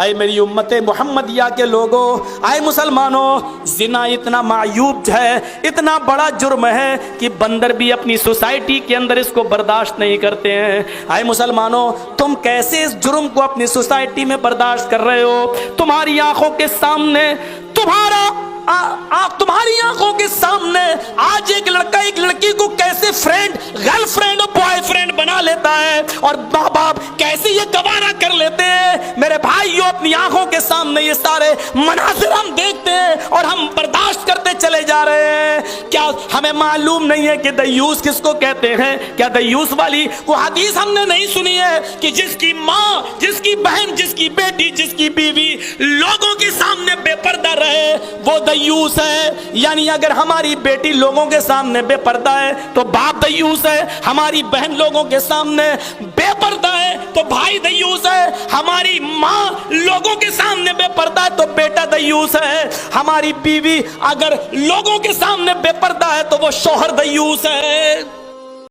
اے میری امت محمدیہ کے لوگوں، اے مسلمانوں، زنا اتنا معیوب ہے، اتنا بڑا جرم ہے کہ بندر بھی اپنی سوسائٹی کے اندر اس کو برداشت نہیں کرتے ہیں۔ اے مسلمانوں، تم کیسے اس جرم کو اپنی سوسائٹی میں برداشت کر رہے ہو؟ تمہاری آنکھوں کے سامنے تمہاری آنکھوں کے سامنے آج ایک لڑکا ایک لڑکی کو کیسے فرینڈ، گرل فرینڈ اور بوائے فرینڈ بنا لیتا ہے، اور ماں باپ کیسے یہ گوارا کر لیتے ہیں۔ میرے بھائیو، اپنی آنکھوں کے سامنے یہ سارے مناظر ہم دیکھتے ہیں اور ہم برداشت کرتے چلے جا رہے ہیں۔ کیا ہمیں معلوم نہیں ہے کہ دیوس کس کو کہتے ہیں؟ کیا دیوس والی وہ حدیث ہم نے نہیں سنی ہے کہ جس کی ماں، جس کی بہن، جس کی بیٹی، جس کی بیوی لوگوں کے سامنے بے پردہ رہے وہ دیوس ہے؟ یعنی اگر ہماری بیٹی لوگوں کے سامنے بے پردہ ہے تو باپ دیوس ہے، ہماری بہن لوگوں کے سامنے بے پردہ ہے تو بھائی دیوس ہے، ہماری ماں لوگوں کے سامنے بے پردہ ہے تو بیٹا دیوس ہے، ہماری بیوی اگر لوگوں کے سامنے بے پردہ ہے تو وہ شوہر دیوس ہے۔